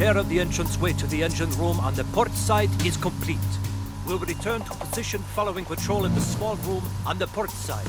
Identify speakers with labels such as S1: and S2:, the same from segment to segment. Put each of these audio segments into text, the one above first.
S1: repair of the entranceway to the engine room on the port side is complete. We'll return to position following patrol in the small room on the port side.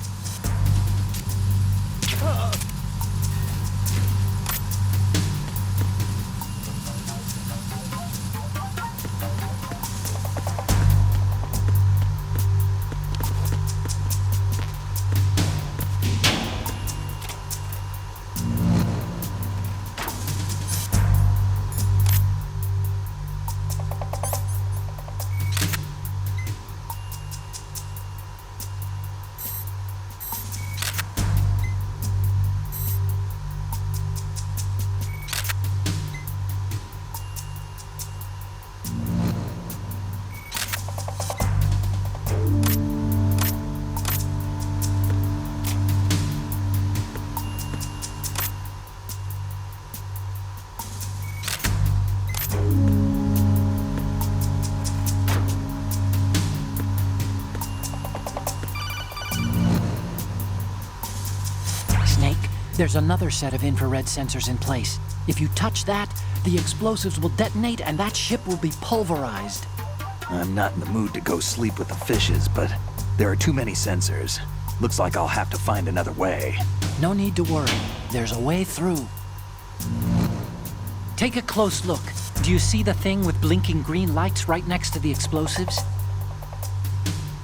S2: There's another set of infrared sensors in place. If you touch that, the explosives will detonate and that ship will be pulverized.
S3: I'm not in the mood to go sleep with the fishes, but there are too many sensors. Looks like I'll have to find another way.
S2: No need to worry. There's a way through. Take a close look. Do you see the thing with blinking green lights right next to the explosives?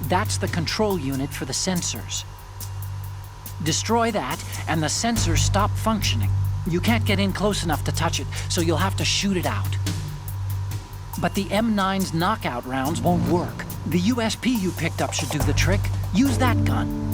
S2: That's the control unit for the sensors. Destroy that, and the sensors stop functioning. You can't get in close enough to touch it, so you'll have to shoot it out. But the M9's knockout rounds won't work. The USP you picked up should do the trick. Use that gun.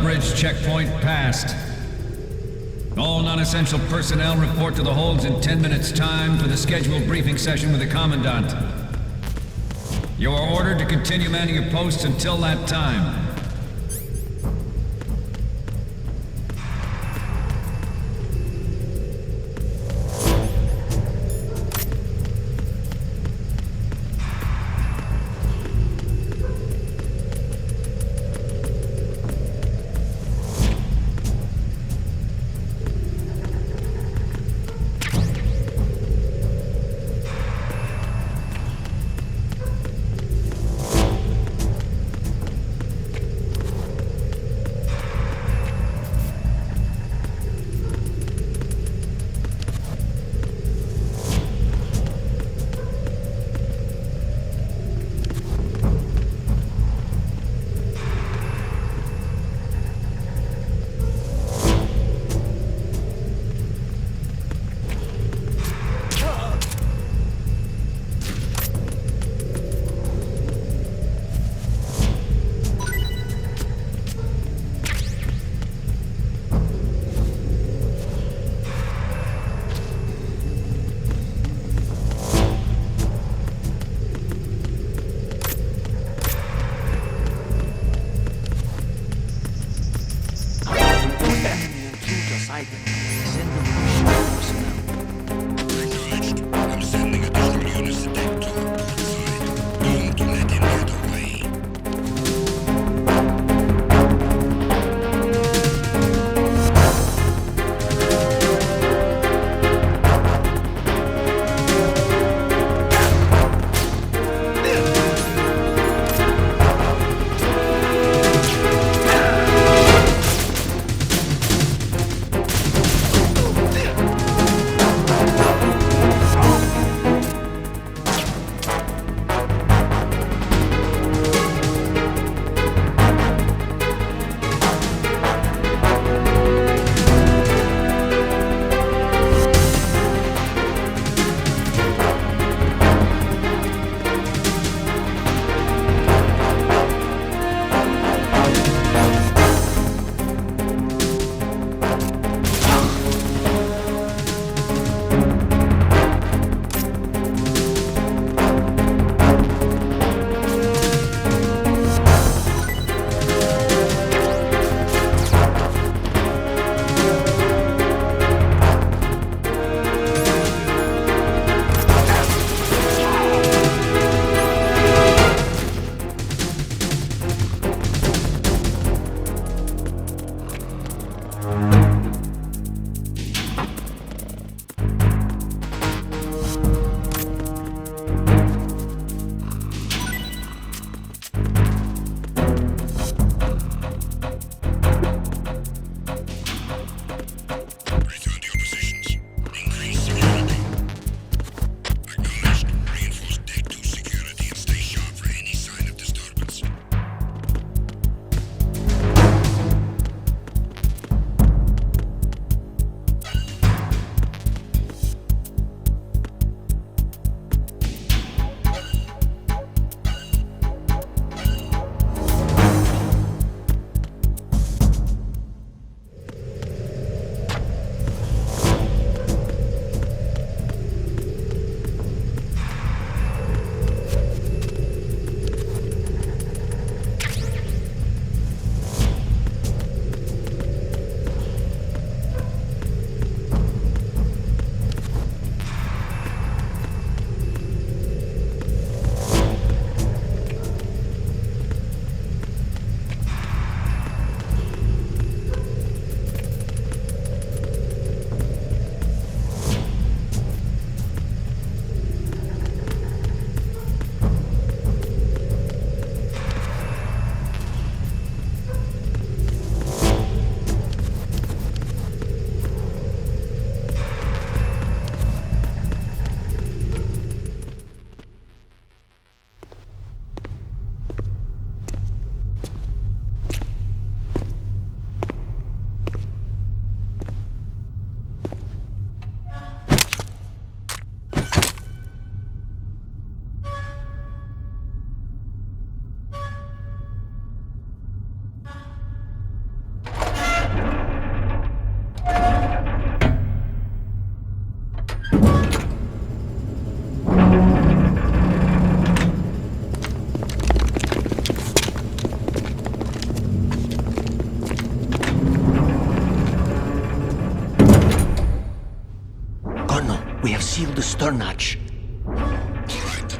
S4: Bridge checkpoint passed. All non-essential personnel report to the holds in 10 minutes' time for the scheduled briefing session with the Commandant. You are ordered to continue manning your posts until that time.
S5: We have sealed the stern hatch.
S6: All right.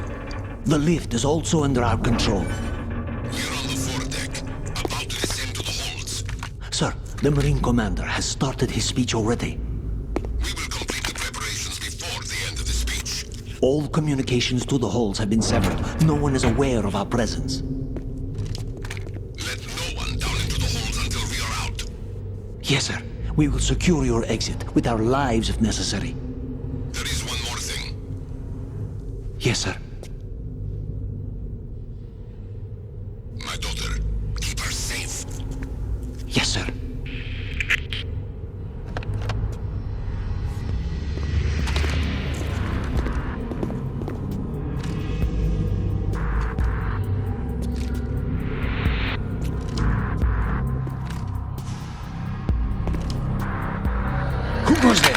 S5: The lift is also under our control.
S6: We're on the foredeck, about to descend to the holds.
S5: Sir, the Marine Commander has started his speech already.
S6: We will complete the preparations before the end of the speech.
S5: All communications to the holds have been severed. No one is aware of our presence.
S6: Let no one down into the holds until we are out.
S5: Yes, sir. We will secure your exit with our lives if necessary.
S6: There is one more thing.
S5: Yes, sir.
S6: My daughter, keep her safe.
S5: Yes, sir. Who goes there?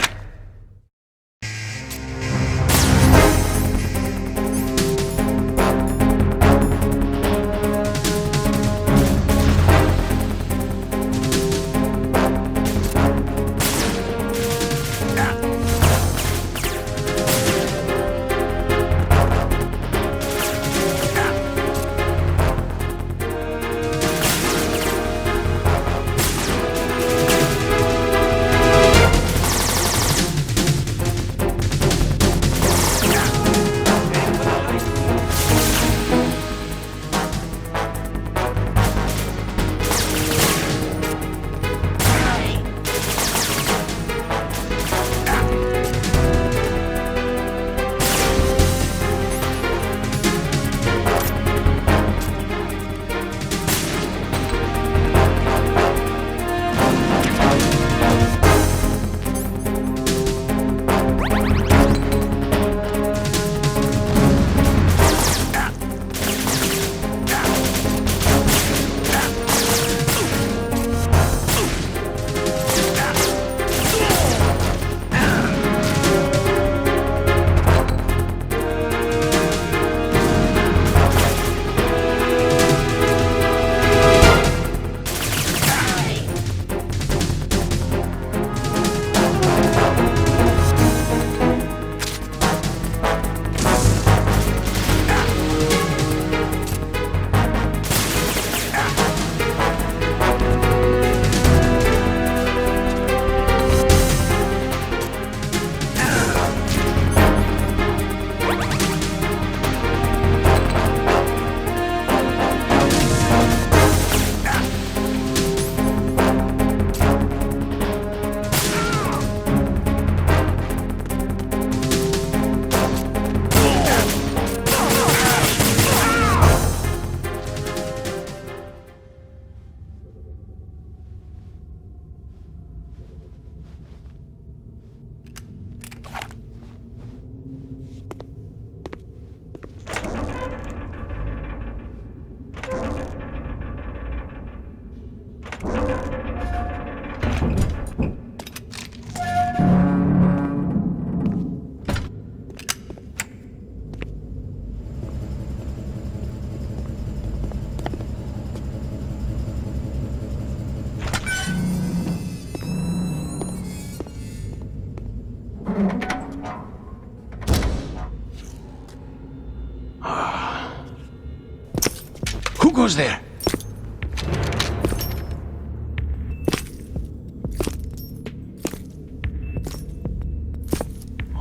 S5: Who goes there?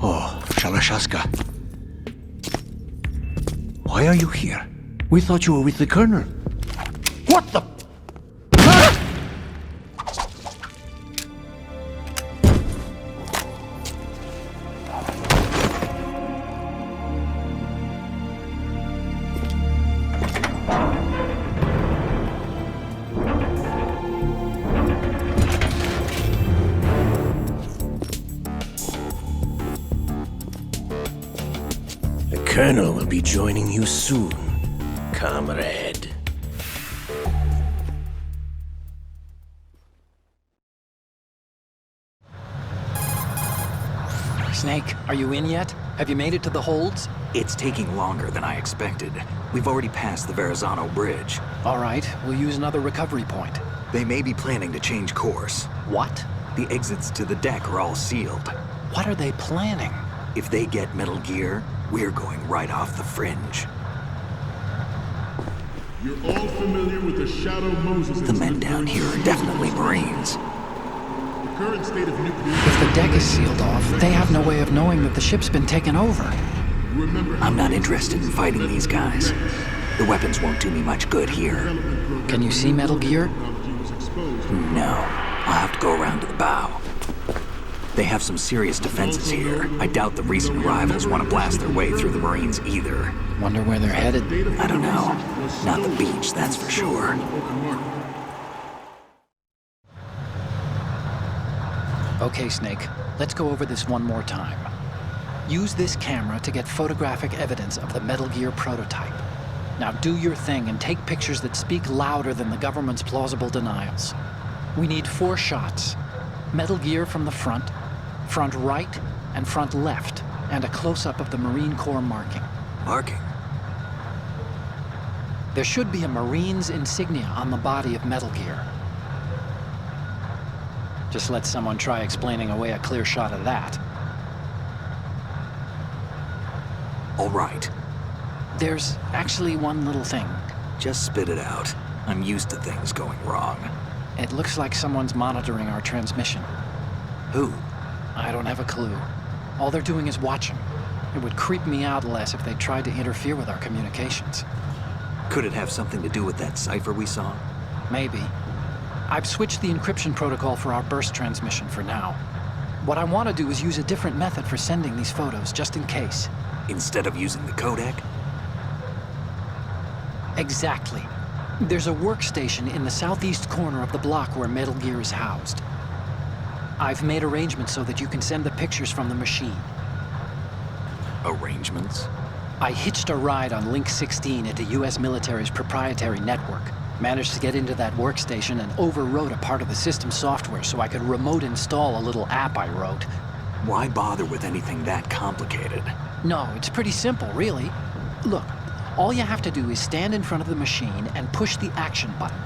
S5: Oh, Shalashaska. Why are you here? We thought you were with the Colonel. What the...
S7: The Colonel will be joining you soon, comrade.
S2: Snake, are you in yet? Have you made it to the holds?
S3: It's taking longer than I expected. We've already passed the Verrazano Bridge.
S2: All right, we'll use another recovery point.
S3: They may be planning to change course.
S2: What?
S3: The exits to the deck are all sealed.
S2: What are they planning?
S3: If they get Metal Gear, we're going right off the fringe.
S8: You're all familiar with the Shadow Moses
S3: The men down here are definitely Marines.
S8: The current state of nuclear...
S2: If the deck is sealed off, they have no way of knowing that the ship's been taken over.
S3: I'm not interested in fighting these guys. The weapons won't do me much good here.
S2: Can you see Metal Gear?
S3: No. I'll have to go around to the bow. They have some serious defenses here. I doubt the recent arrivals want to blast their way through the Marines either.
S2: Wonder where they're headed?
S3: I don't know. Not the beach, that's for sure.
S2: Okay, Snake. Let's go over this one more time. Use this camera to get photographic evidence of the Metal Gear prototype. Now do your thing and take pictures that speak louder than the government's plausible denials. We need 4 shots. Metal Gear from the front right, and front left, and a close-up of the Marine Corps marking.
S3: Marking?
S2: There should be a Marine's insignia on the body of Metal Gear. Just let someone try explaining away a clear shot of that.
S3: All right.
S2: There's actually one little thing.
S3: Just spit it out. I'm used to things going wrong.
S2: It looks like someone's monitoring our transmission.
S3: Who?
S2: I don't have a clue. All they're doing is watching. It would creep me out less if they tried to interfere with our communications.
S3: Could it have something to do with that cipher we saw?
S2: Maybe. I've switched the encryption protocol for our burst transmission for now. What I want to do is use a different method for sending these photos, just in case.
S3: Instead of using the codec?
S2: Exactly. There's a workstation in the southeast corner of the block where Metal Gear is housed. I've made arrangements so that you can send the pictures from the machine.
S3: Arrangements?
S2: I hitched a ride on Link 16 into US military's proprietary network. Managed to get into that workstation and overwrote a part of the system software so I could remote install a little app I wrote.
S3: Why bother with anything that complicated?
S2: No, it's pretty simple, really. Look, all you have to do is stand in front of the machine and push the action button.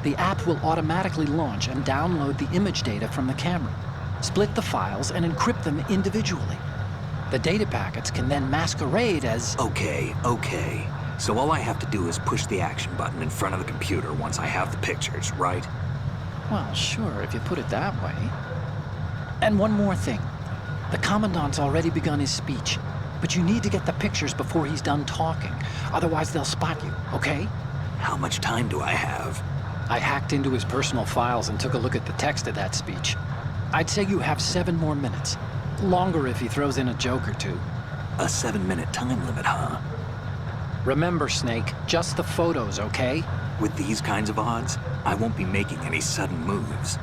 S2: The app will automatically launch and download the image data from the camera, split the files, and encrypt them individually. The data packets can then masquerade as...
S3: Okay. So all I have to do is push the action button in front of the computer once I have the pictures, right?
S2: Well, sure, if you put it that way. And one more thing. The Commandant's already begun his speech, but you need to get the pictures before he's done talking. Otherwise, they'll spot you, okay?
S3: How much time do I have?
S2: I hacked into his personal files and took a look at the text of that speech. I'd say you have 7 more minutes. Longer if he throws in a joke or two.
S3: A 7-minute time limit, huh?
S2: Remember, Snake, just the photos, okay?
S3: With these kinds of odds, I won't be making any sudden moves.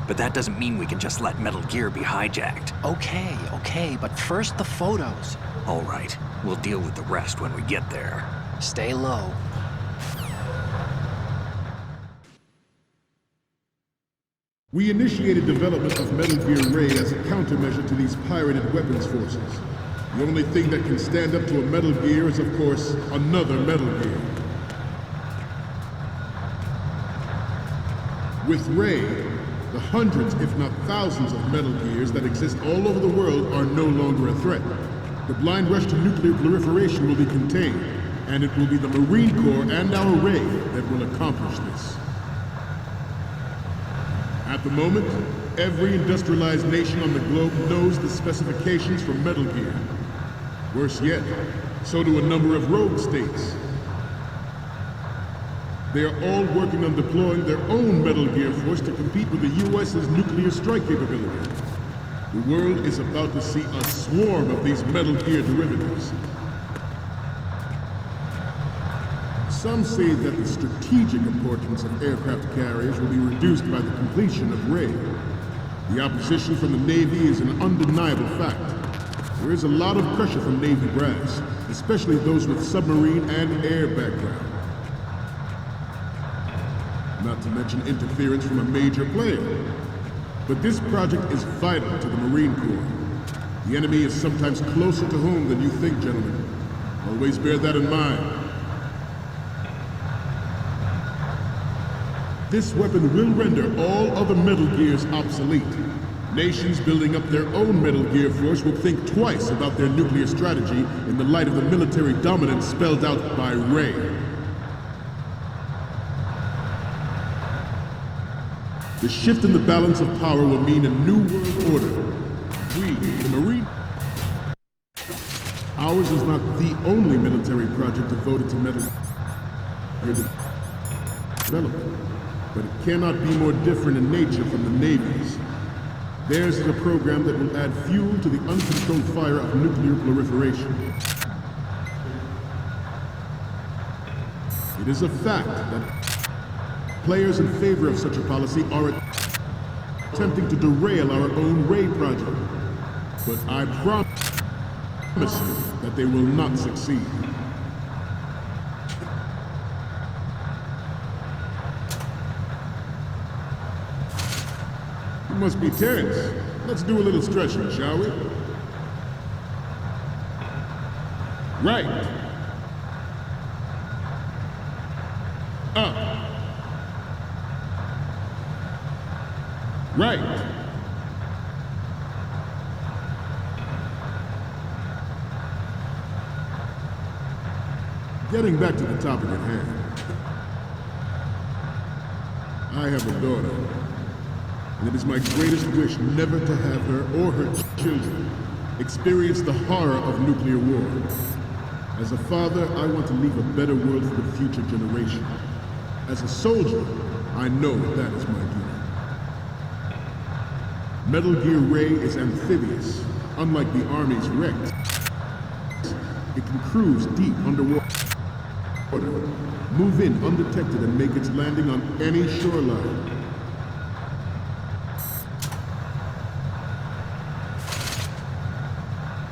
S3: But that doesn't mean we can just let Metal Gear be hijacked.
S2: Okay, but first the photos.
S3: All right, we'll deal with the rest when we get there.
S2: Stay low.
S8: We initiated development of Metal Gear Ray as a countermeasure to these pirated weapons forces. The only thing that can stand up to a Metal Gear is, of course, another Metal Gear. With Ray, the hundreds, if not thousands, of Metal Gears that exist all over the world are no longer a threat. The blind rush to nuclear proliferation will be contained, and it will be the Marine Corps and our Ray that will accomplish this. At the moment, every industrialized nation on the globe knows the specifications for Metal Gear. Worse yet, so do a number of rogue states. They are all working on deploying their own Metal Gear force to compete with the US's nuclear strike capability. The world is about to see a swarm of these Metal Gear derivatives. Some say that the strategic importance of aircraft carriers will be reduced by the completion of Ray. The opposition from the Navy is an undeniable fact. There is a lot of pressure from Navy brass, especially those with submarine and air background. Not to mention interference from a major player. But this project is vital to the Marine Corps. The enemy is sometimes closer to home than you think, gentlemen. Always bear that in mind. This weapon will render all other Metal Gears obsolete. Nations building up their own Metal Gear force will think twice about their nuclear strategy in the light of the military dominance spelled out by Ray. The shift in the balance of power will mean a new world order. We, the Marine... Ours is not the only military project devoted to Metal Gear development, but it cannot be more different in nature from the Navy's. Theirs is a program that will add fuel to the uncontrolled fire of nuclear proliferation. It is a fact that players in favor of such a policy are attempting to derail our own Ray project. But I promise you that they will not succeed. You must be tense. Let's do a little stretching, shall we? Right. Up. Right. Getting back to the topic at hand. I have a daughter, and it is my greatest wish never to have her or her children experience the horror of nuclear war. As a father, I want to leave a better world for the future generation. As a soldier, I know that is my duty. Metal Gear Ray is amphibious, unlike the Army's Rex. It can cruise deep underwater, move in undetected, and make its landing on any shoreline.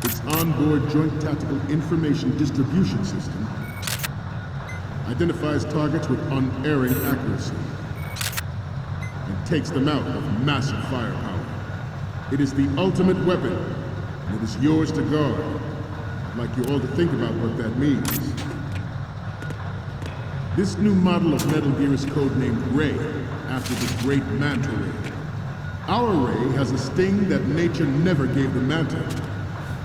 S8: Its onboard Joint Tactical Information Distribution System identifies targets with unerring accuracy and takes them out with massive firepower. It is the ultimate weapon, and it is yours to guard. I'd like you all to think about what that means. This new model of Metal Gear is codenamed Ray, after the great Manta Ray. Our Ray has a sting that nature never gave the Manta.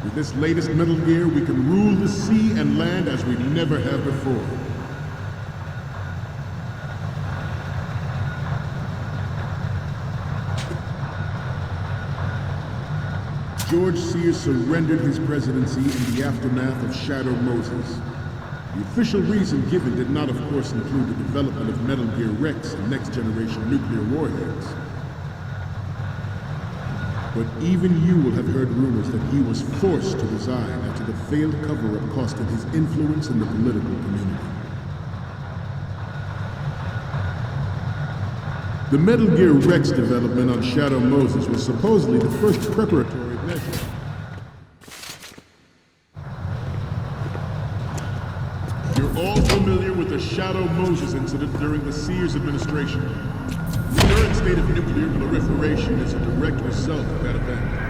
S8: With this latest Metal Gear, we can rule the sea and land as we never have before. George Sears surrendered his presidency in the aftermath of Shadow Moses. The official reason given did not, of course, include the development of Metal Gear Rex and next-generation nuclear warheads. But even you will have heard rumors that he was forced to resign after the failed cover-up cost him his influence in the political community. The Metal Gear Rex development on Shadow Moses was supposedly the first preparatory measure. You're all familiar with the Shadow Moses incident during the Sears administration. The current state of nuclear proliferation is a direct result of that event.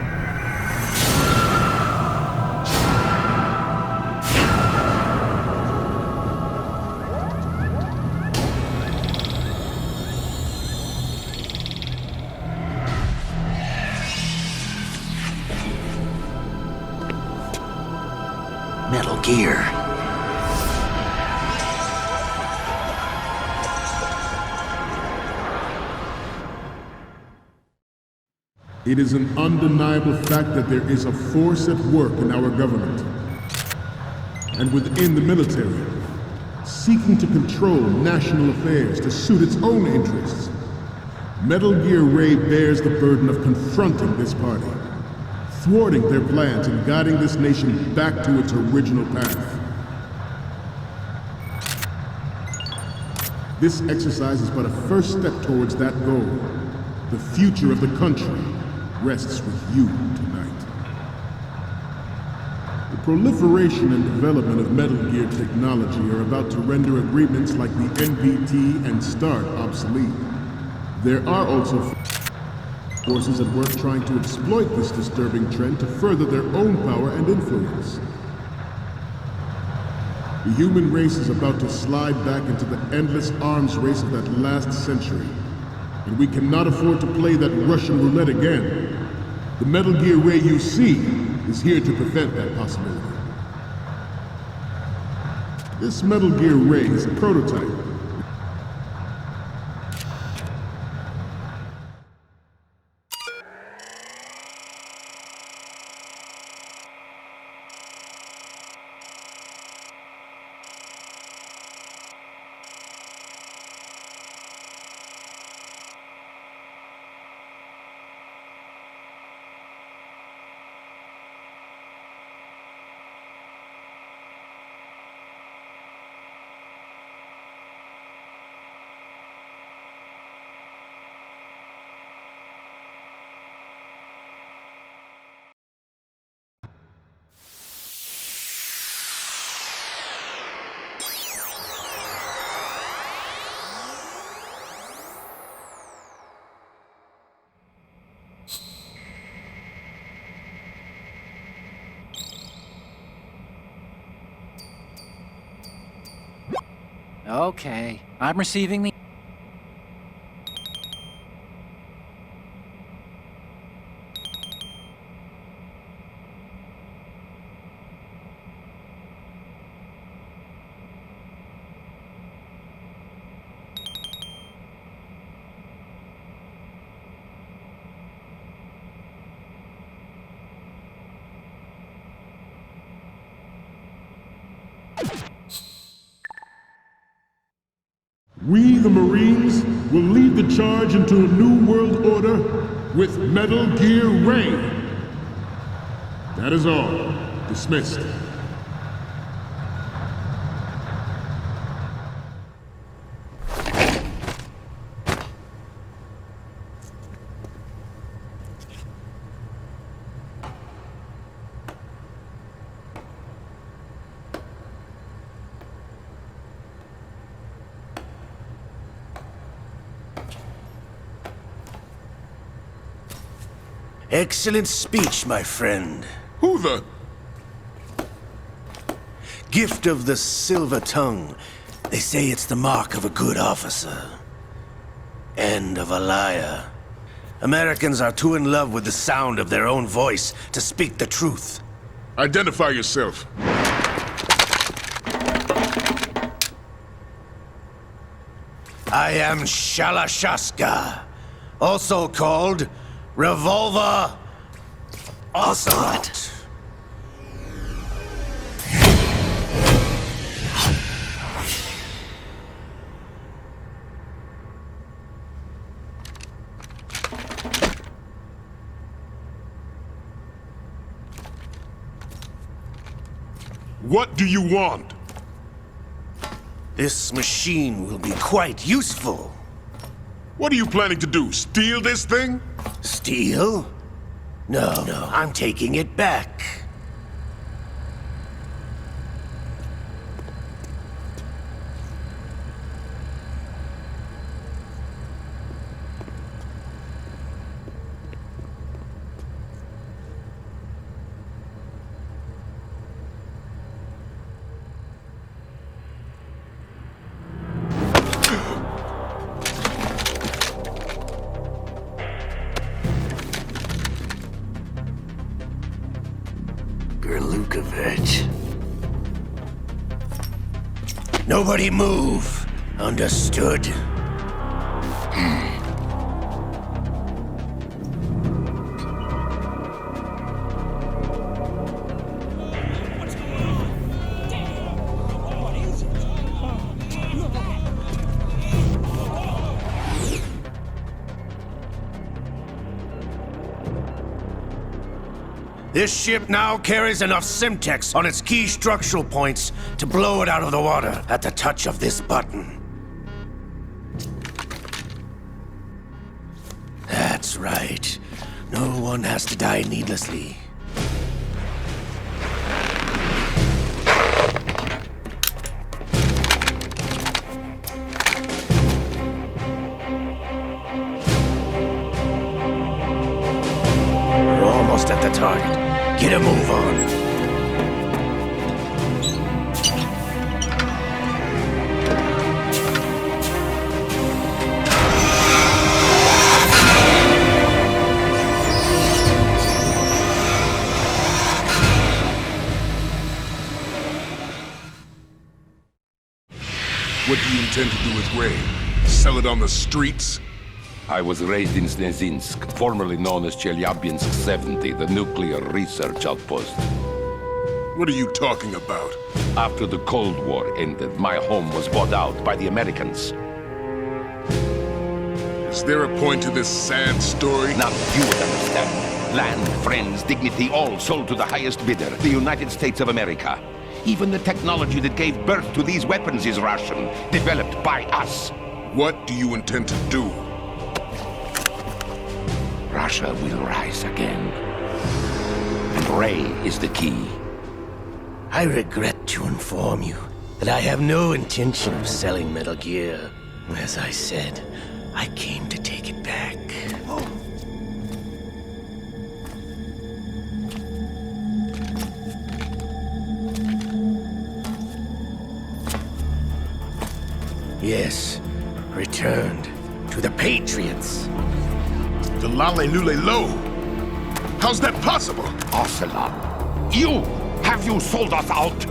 S3: Metal Gear.
S8: It is an undeniable fact that there is a force at work in our government and within the military, seeking to control national affairs to suit its own interests. Metal Gear Ray bears the burden of confronting this party, thwarting their plans and guiding this nation back to its original path. This exercise is but a first step towards that goal. The future of the country rests with you tonight. The proliferation and development of Metal Gear technology are about to render agreements like the NPT and START obsolete. There are also forces at work trying to exploit this disturbing trend to further their own power and influence. The human race is about to slide back into the endless arms race of that last century, and we cannot afford to play that Russian roulette again. The Metal Gear ray you see is here to prevent that possibility. This Metal Gear ray is a prototype.
S2: Okay, I'm receiving the...
S8: We, the Marines, will lead the charge into a new world order with Metal Gear Ray. That is all. Dismissed.
S7: Excellent speech, my friend.
S6: Who the...
S7: Gift of the silver tongue. They say it's the mark of a good officer. And of a liar. Americans are too in love with the sound of their own voice to speak the truth.
S6: Identify yourself.
S7: I am Shalashaska, also called Revolver Ocelot.
S6: What do you want?
S7: This machine will be quite useful.
S6: What are you planning to do? Steal this thing?
S7: Steal? No, I'm taking it back. Nobody move. Understood? This ship now carries enough Simtex on its key structural points to blow it out of the water at the touch of this button. That's right. No one has to die needlessly. We're almost at the target. Get a move on.
S6: intend to do with Ray? Sell it on the streets?
S9: I was raised in Snezinsk, formerly known as Chelyabinsk 70, the nuclear research outpost.
S6: What are you talking about?
S9: After the Cold War ended, my home was bought out by the Americans.
S6: Is there a point to this sad story?
S9: Now you would understand. Land, friends, dignity, all sold to the highest bidder, the United States of America. Even the technology that gave birth to these weapons is Russian, developed by us.
S6: What do you intend to do?
S9: Russia will rise again. And Ray is the key.
S7: I regret to inform you that I have no intention of selling Metal Gear. As I said, I came to take it back. Yes, returned to the Patriots.
S6: The Lale Lule Lo? How's that possible?
S9: Ocelot, have you sold us out?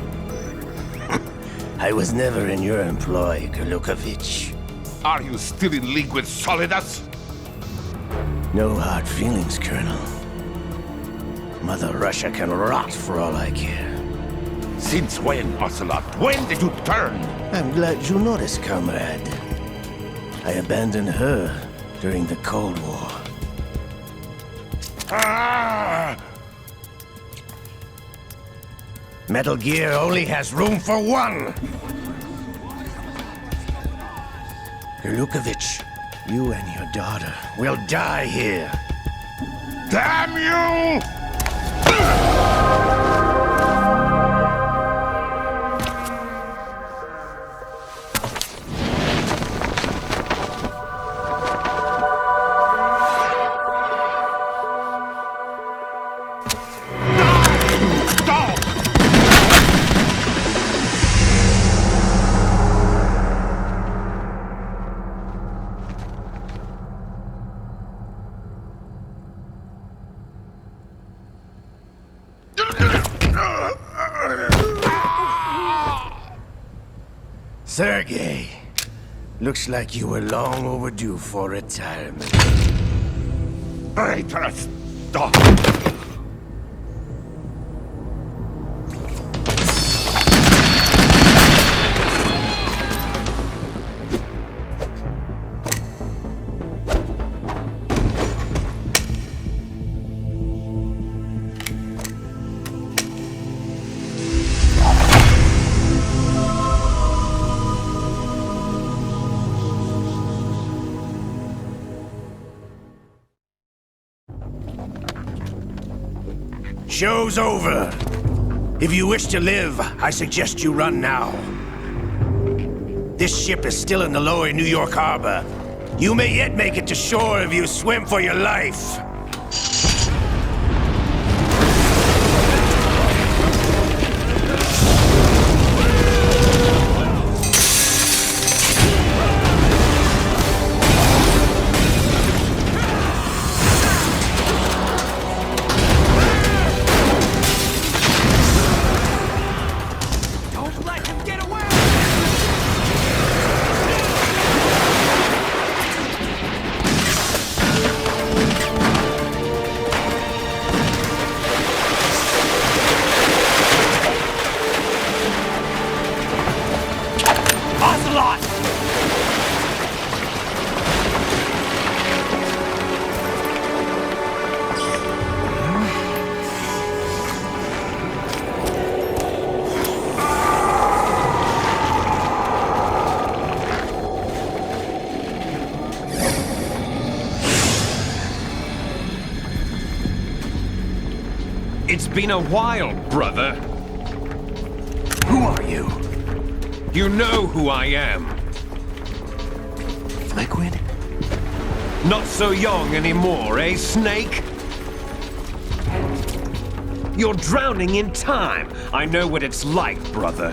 S7: I was never in your employ, Golukovich.
S9: Are you still in league with Solidus?
S7: No hard feelings, Colonel. Mother Russia can rot for all I care.
S9: Since when, Ocelot? When did you turn?
S7: I'm glad you noticed, comrade. I abandoned her during the Cold War.
S9: Ah!
S7: Metal Gear only has room for one! Golukovich, you and your daughter will die here.
S9: Damn you!
S7: Sergei, looks like you were long overdue for retirement.
S9: Traitorous dog!
S7: Show's over. If you wish to live, I suggest you run now. This ship is still in the lower New York harbor. You may yet make it to shore if you swim for your life.
S1: It's been a while, brother.
S5: Who are you?
S1: You know who I am.
S5: Liquid?
S1: Not so young anymore, eh, Snake? You're drowning in time. I know what it's like, brother.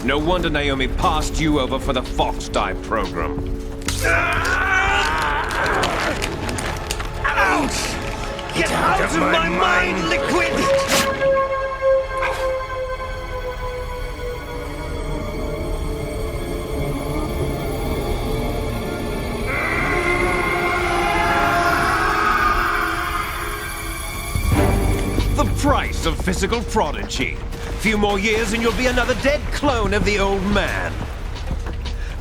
S1: No wonder Naomi passed you over for the Fox Die program.
S7: Ouch!
S1: Get out of my mind, Liquid!
S10: some physical prodigy. Few more years and you'll be another dead clone of the old man.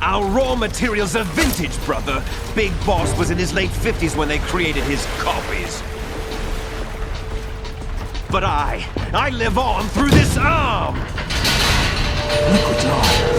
S10: Our raw materials are vintage, brother. Big Boss was in his late 50s when they created his copies. But I live on through this arm!
S5: Liquid's on.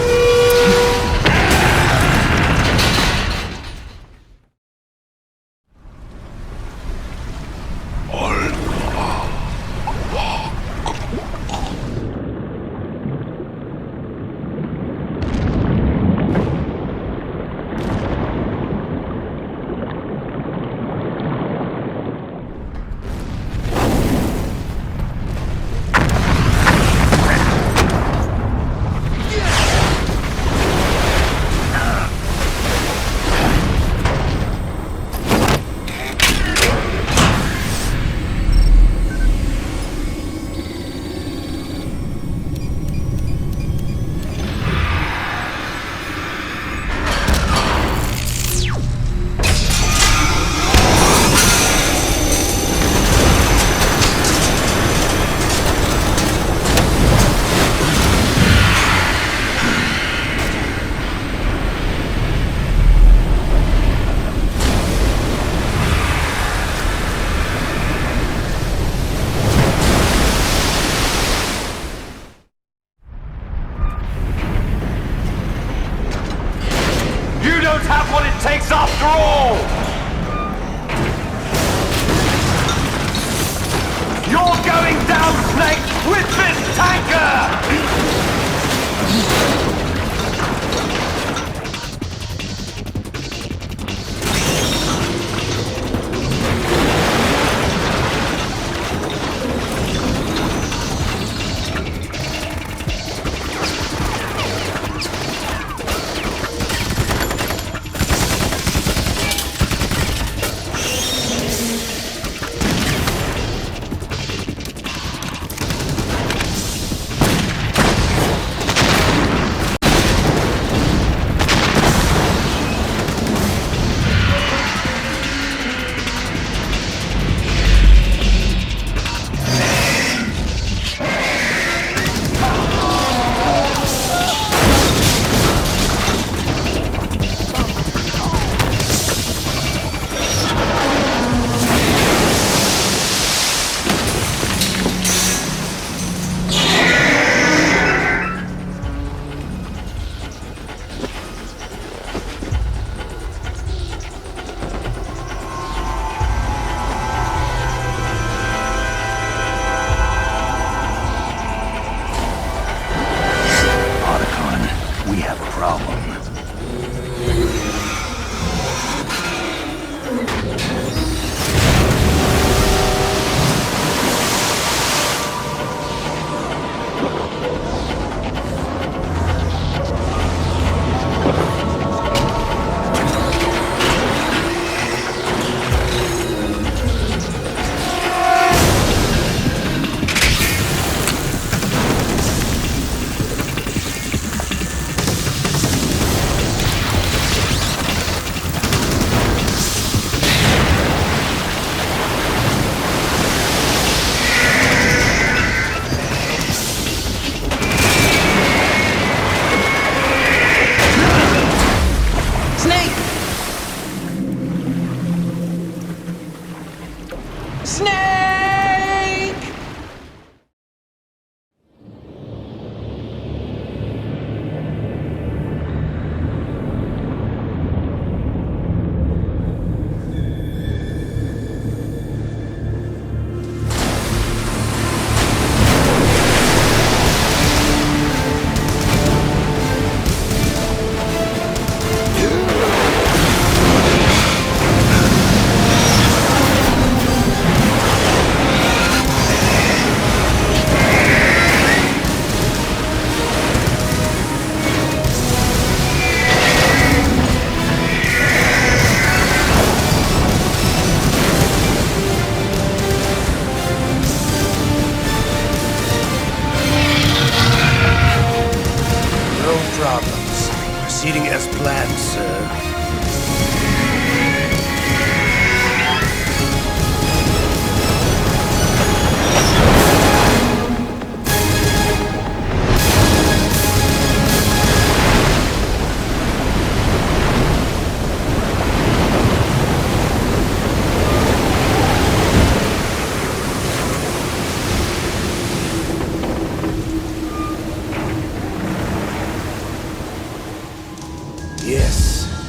S7: Proceeding as planned, sir.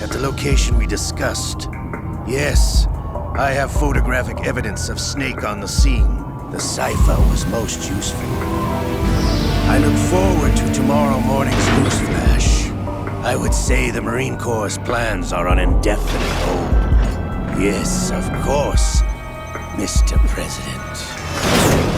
S7: at the location we discussed. Yes, I have photographic evidence of Snake on the scene. The cipher was most useful. I look forward to tomorrow morning's newsflash. I would say the Marine Corps' plans are on indefinite hold. Yes, of course, Mr. President.